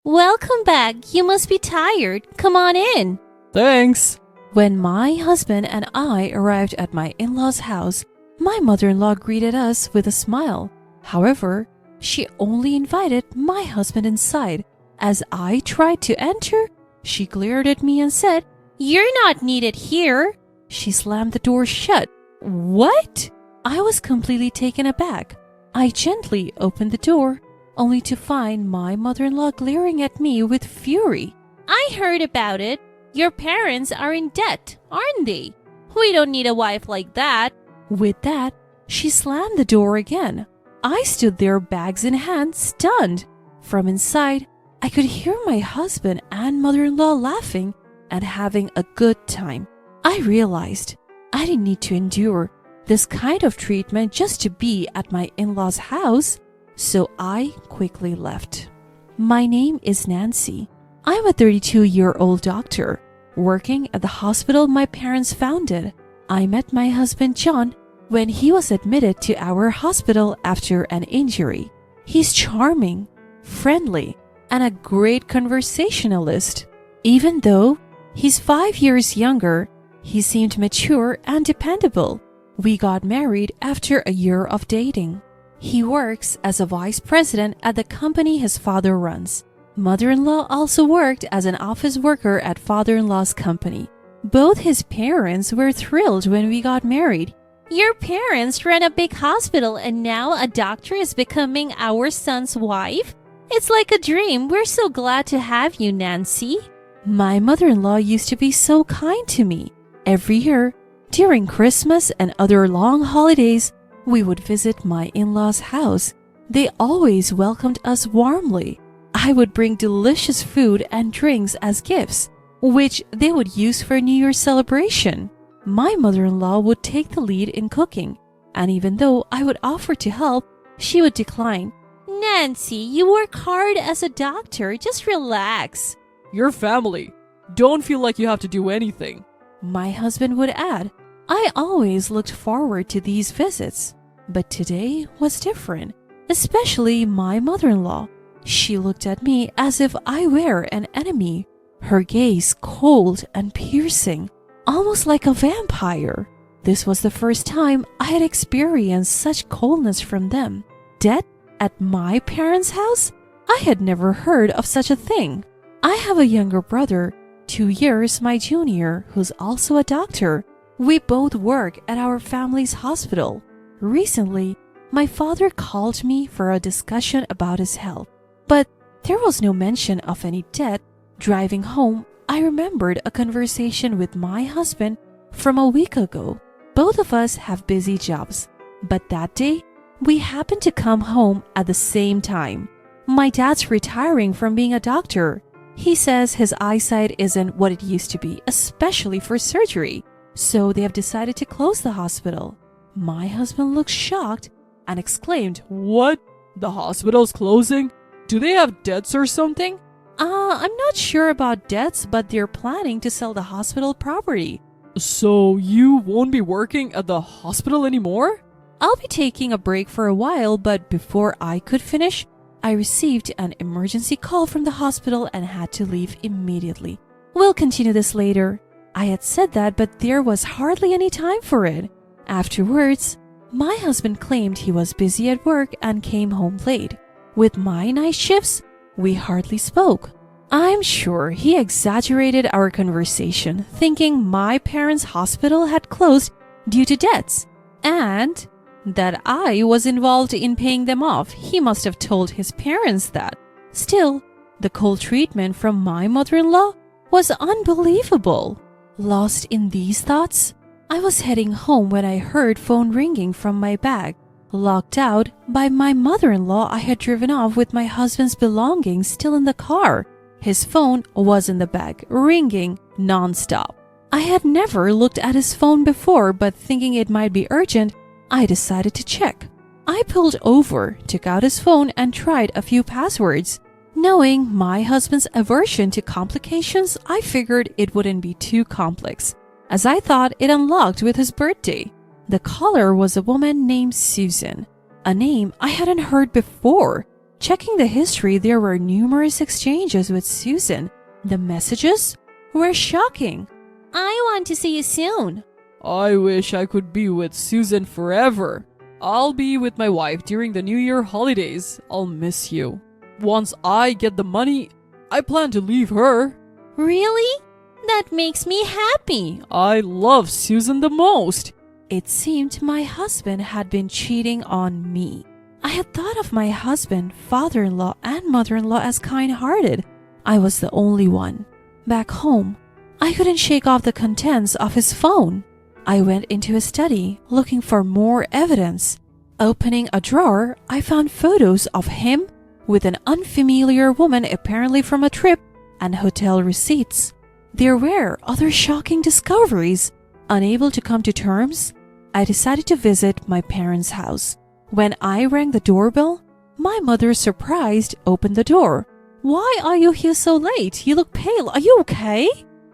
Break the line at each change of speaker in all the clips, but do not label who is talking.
Welcome back. You must be tired. Come on in.
Thanks.
When my husband and I arrived at my in-laws' house, my mother-in-law greeted us with a smile. However, she only invited my husband inside. As I tried to enter, she glared at me and said,
"You're not needed here."
She slammed the door shut. What? I was completely taken aback. I gently opened the door, only to find my mother-in-law glaring at me with fury.
"I heard about it. Your parents are in debt, aren't they? We don't need a wife like that."
With that, she slammed the door again. I stood there, bags in hand, stunned. From inside, I could hear my husband and mother-in-law laughing and having a good time. I realized I didn't need to endure this kind of treatment just to be at my in-laws' house, so I quickly left. My name is Nancy. I'm a 32-year-old doctor working at the hospital my parents founded. I met my husband John when he was admitted to our hospital after an injury. He's charming, friendly, and a great conversationalist. Even though he's 5 years younger, he seemed mature and dependable. We got married after a year of dating. He works as a vice president at the company his father runs. Mother-in-law also worked as an office worker at father-in-law's company. Both his parents were thrilled when we got married.
Your parents ran a big hospital and now a doctor is becoming our son's wife? It's like a dream. We're so glad to have you, Nancy.
My mother-in-law used to be so kind to me. Every year, during Christmas and other long holidays, we would visit my in-laws' house. They always welcomed us warmly. I would bring delicious food and drinks as gifts, which they would use for New Year's celebration. My mother-in-law would take the lead in cooking, and even though I would offer to help, she would decline.
"Nancy, you work hard as a doctor. Just relax."
Your family. Don't feel like you have to do anything.
My husband would add. I always looked forward to these visits, but today was different, especially my mother-in-law. She looked at me as if I were an enemy, her gaze cold and piercing, almost like a vampire. This was the first time I had experienced such coldness from them. Death at my parents' house? I had never heard of such a thing. I have a younger brother, 2 years my junior, who's also a doctor. We both work at our family's hospital. Recently, my father called me for a discussion about his health, but there was no mention of any debt. Driving home, I remembered a conversation with my husband from a week ago. Both of us have busy jobs, but that day, we happened to come home at the same time. My dad's retiring from being a doctor. He says his eyesight isn't what it used to be, especially for surgery, so they have decided to close the hospital. My husband looked shocked and exclaimed,
What? The hospital's closing? Do they have debts or something?
I'm not sure about debts, but they're planning to sell the hospital property.
So you won't be working at the hospital anymore?
I'll be taking a break for a while, but before I could finish, I received an emergency call from the hospital and had to leave immediately. We'll continue this later. I had said that, but there was hardly any time for it. Afterwards, my husband claimed he was busy at work and came home late. With my night shifts, we hardly spoke. I'm sure he exaggerated our conversation, thinking my parents' hospital had closed due to debts, and that I was involved in paying them off. He must have told his parents that. Still, the cold treatment from my mother-in-law was unbelievable. Lost in these thoughts, I was heading home when I heard phone ringing from my bag. Locked out by my mother-in-law, I had driven off with my husband's belongings still in the car. His phone was in the bag, ringing non-stop. I had never looked at his phone before, but thinking it might be urgent, I decided to check. I pulled over, took out his phone, and tried a few passwords. Knowing my husband's aversion to complications, I figured it wouldn't be too complex, as I thought it unlocked with his birthday. The caller was a woman named Susan, a name I hadn't heard before. Checking the history, there were numerous exchanges with Susan. The messages were shocking.
I want to see you soon.
I wish I could be with Susan forever. I'll be with my wife during the New Year holidays. I'll miss you. Once I get the money, I plan to leave her.
Really? That makes me happy.
I love Susan the most.
It seemed my husband had been cheating on me. I had thought of my husband, father-in-law, and mother-in-law as kind-hearted. I was the only one. Back home, I couldn't shake off the contents of his phone. I went into his study looking for more evidence. Opening a drawer, I found photos of him with an unfamiliar woman apparently from a trip and hotel receipts. There were other shocking discoveries. Unable to come to terms, I decided to visit my parents' house. When I rang the doorbell, my mother, surprised, opened the door. "Why are you here so late? You look pale. Are you okay?"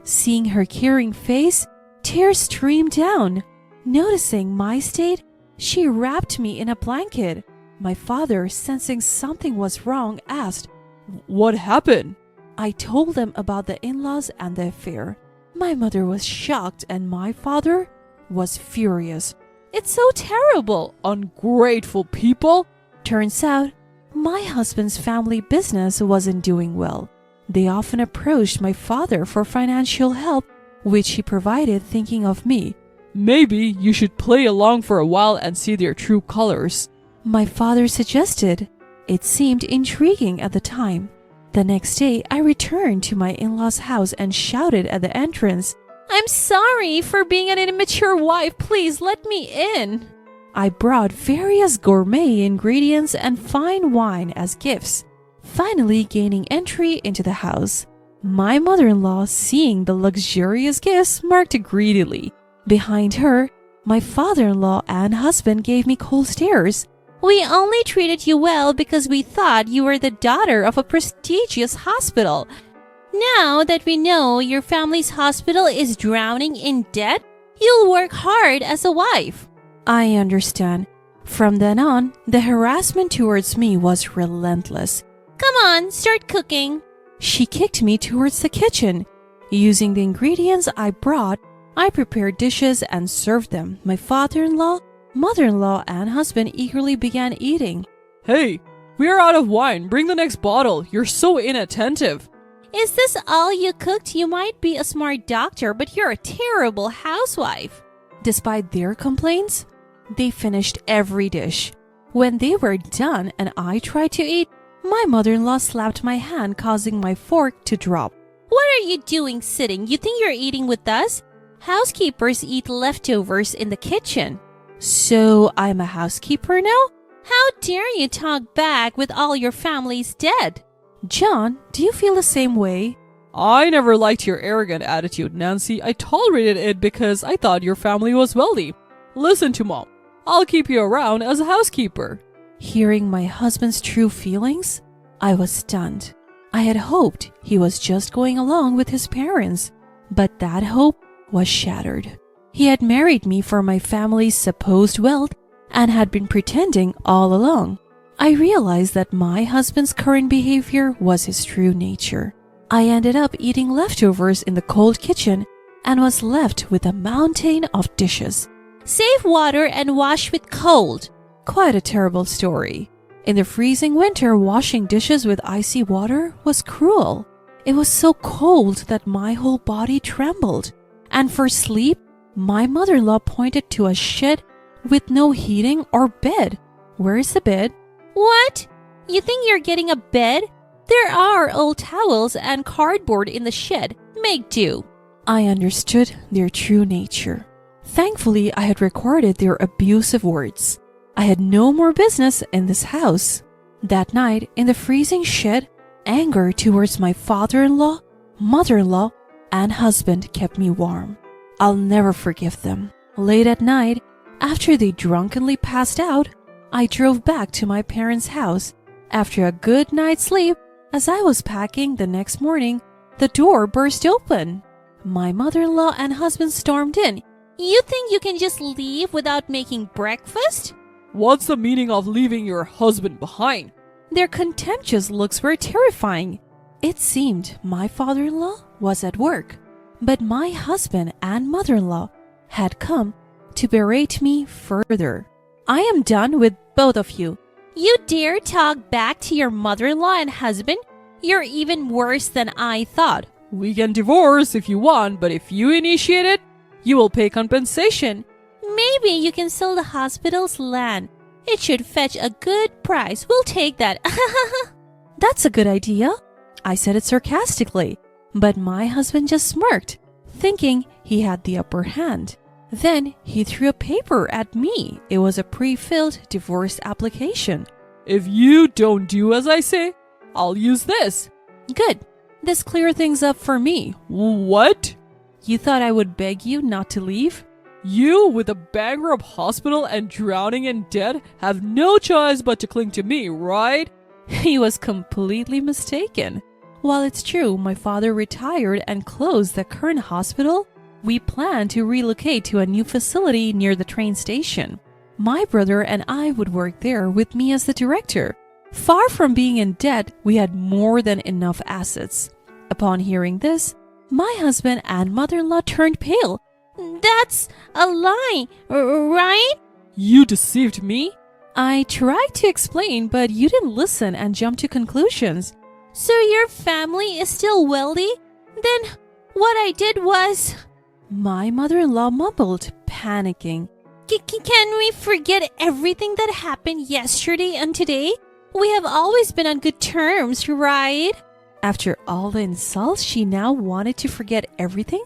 Seeing her caring face, tears streamed down. Noticing my state, she wrapped me in a blanket. My father, sensing something was wrong, asked,
What happened?
I told them about the in-laws and the affair. My mother was shocked and my father was furious.
It's so terrible.
Ungrateful people.
Turns out, my husband's family business wasn't doing well. They often approached my father for financial help, which he provided, thinking of me.
Maybe you should play along for a while and see their true colors.
My father suggested. It seemed intriguing at the time. The next day, I returned to my in-laws' house and shouted at the entrance,
I'm sorry for being an immature wife. Please let me in.
I brought various gourmet ingredients and fine wine as gifts, finally gaining entry into the house. My mother-in-law, seeing the luxurious gifts, smirked greedily. Behind her, my father-in-law and husband gave me cold stares.
We only treated you well because we thought you were the daughter of a prestigious hospital. Now that we know your family's hospital is drowning in debt, you'll work hard as a wife.
I understand. From then on, the harassment towards me was relentless.
Come on, start cooking.
She kicked me towards the kitchen. Using the ingredients I brought, I prepared dishes and served them. My father-in-law, mother-in-law, and husband eagerly began eating.
Hey, we are out of wine. Bring the next bottle. You're so inattentive.
Is this all you cooked? You might be a smart doctor, but you're a terrible housewife.
Despite their complaints, they finished every dish. When they were done and I tried to eat, my mother-in-law slapped my hand, causing my fork to drop.
What are you doing sitting? You think you're eating with us? Housekeepers eat leftovers in the kitchen.
So I'm a housekeeper now?
How dare you talk back with all your family's dead?
John, do you feel the same way?
I never liked your arrogant attitude, Nancy. I tolerated it because I thought your family was wealthy. Listen to Mom. I'll keep you around as a housekeeper.
Hearing my husband's true feelings, I was stunned. I had hoped he was just going along with his parents, but that hope was shattered. He had married me for my family's supposed wealth and had been pretending all along. I realized that my husband's current behavior was his true nature. I ended up eating leftovers in the cold kitchen and was left with a mountain of dishes.
Save water and wash with cold.
Quite a terrible story. In the freezing winter, washing dishes with icy water was cruel. It was so cold that my whole body trembled. And for sleep, my mother-in-law pointed to a shed with no heating or bed. Where is the bed?
What? You think you're getting a bed? There are old towels and cardboard in the shed. Make do.
I understood their true nature. Thankfully, I had recorded their abusive words. I had no more business in this house. That night, in the freezing shed, anger towards my father-in-law, mother-in-law, and husband kept me warm. I'll never forgive them. Late at night, after they drunkenly passed out, I drove back to my parents' house. After a good night's sleep, as I was packing the next morning, the door burst open. My mother-in-law and husband stormed in.
You think you can just leave without making breakfast?
What's the meaning of leaving your husband behind?
Their contemptuous looks were terrifying. It seemed my father-in-law was at work, but my husband and mother-in-law had come to berate me further. I am done with both of you.
You dare talk back to your mother-in-law and husband? You're even worse than I thought.
We can divorce if you want, but if you initiate it, you will pay compensation.
Maybe you can sell the hospital's land. It should fetch a good price. We'll take that.
That's a good idea. I said it sarcastically, but my husband just smirked, thinking he had the upper hand. Then he threw a paper at me. It was a pre-filled divorce application.
If you don't do as I say, I'll use this.
Good. This clears things up for me.
What?
You thought I would beg you not to leave?
You, with a bankrupt hospital and drowning in debt, have no choice but to cling to me, right?
He was completely mistaken. While it's true my father retired and closed the current hospital, we plan to relocate to a new facility near the train station. My brother and I would work there with me as the director. Far from being in debt, we had more than enough assets. Upon hearing this, my husband and mother-in-law turned pale.
That's a lie, right?
You deceived me?
I tried to explain, but you didn't listen and jumped to conclusions.
So your family is still wealthy? Then what I did was...
My mother-in-law mumbled, panicking.
Can we forget everything that happened yesterday and today? We have always been on good terms, right?
After all the insults, she now wanted to forget everything?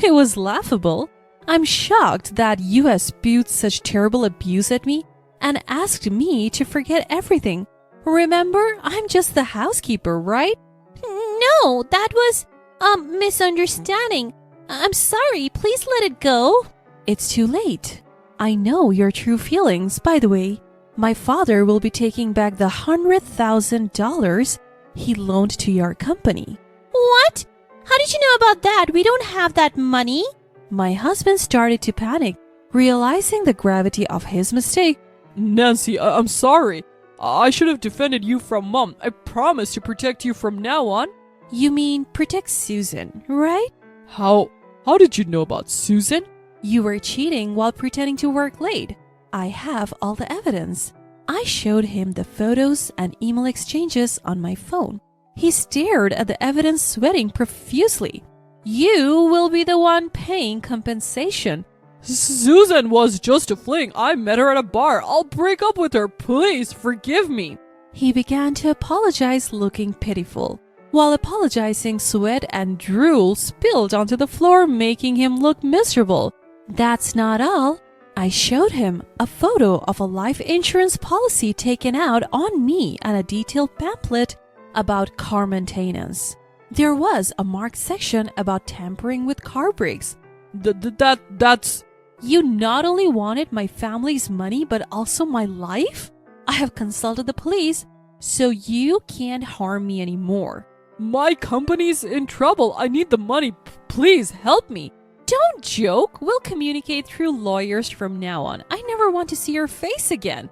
It was laughable. I'm shocked that you have spewed such terrible abuse at me and asked me to forget everything. Remember, I'm just the housekeeper, right?
No, that was a misunderstanding. I'm sorry, please let it go.
It's too late. I know your true feelings. By the way, my father will be taking back the $100,000 he loaned to your company.
What? How did you know about that? We don't have that money.
My husband started to panic, realizing the gravity of his mistake.
Nancy, I'm sorry. I should have defended you from Mom. I promise to protect you from now on.
You mean protect Susan, right?
How did you know about Susan?
You were cheating while pretending to work late. I have all the evidence. I showed him the photos and email exchanges on my phone. He stared at the evidence, sweating profusely. You will be the one paying compensation.
Susan was just a fling. I met her at a bar. I'll break up with her. Please forgive me.
He began to apologize, looking pitiful. While apologizing, sweat and drool spilled onto the floor, making him look miserable. That's not all. I showed him a photo of a life insurance policy taken out on me and a detailed pamphlet about car maintenance. There was a marked section about tampering with car brakes.
That's...
You not only wanted my family's money, but also my life? I have consulted the police, so you can't harm me anymore.
My company's in trouble. I need the money. Please help me.
Don't joke. We'll communicate through lawyers from now on. I never want to see your face again.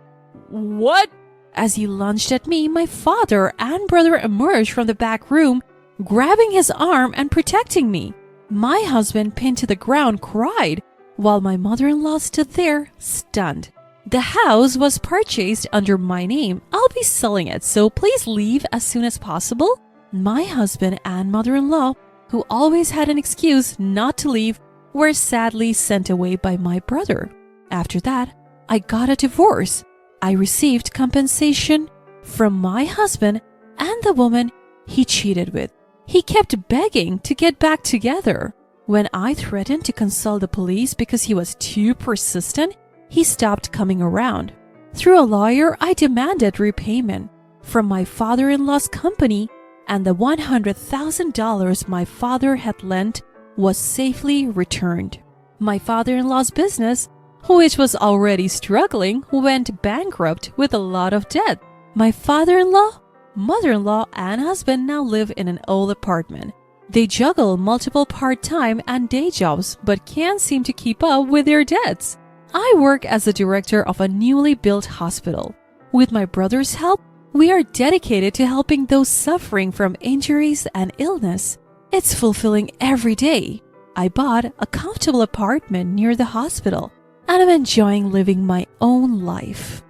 What?
As he lunged at me, my father and brother emerged from the back room, grabbing his arm and protecting me. My husband, pinned to the ground, cried, while my mother-in-law stood there, stunned. The house was purchased under my name. I'll be selling it, so please leave as soon as possible. My husband and mother-in-law, who always had an excuse not to leave, were sadly sent away by my brother. After that, I got a divorce. I received compensation from my husband and the woman he cheated with. He kept begging to get back together. When I threatened to consult the police because he was too persistent, he stopped coming around. Through a lawyer, I demanded repayment from my father-in-law's company, and the $100,000 my father had lent was safely returned. My father-in-law's business, which was already struggling, went bankrupt with a lot of debt. My father-in-law, mother-in-law, and husband now live in an old apartment. They juggle multiple part-time and day jobs but can't seem to keep up with their debts. I work as the director of a newly built hospital. With my brother's help, We are dedicated to helping those suffering from injuries and illness. It's fulfilling every day. I bought a comfortable apartment near the hospital, and I'm enjoying living my own life.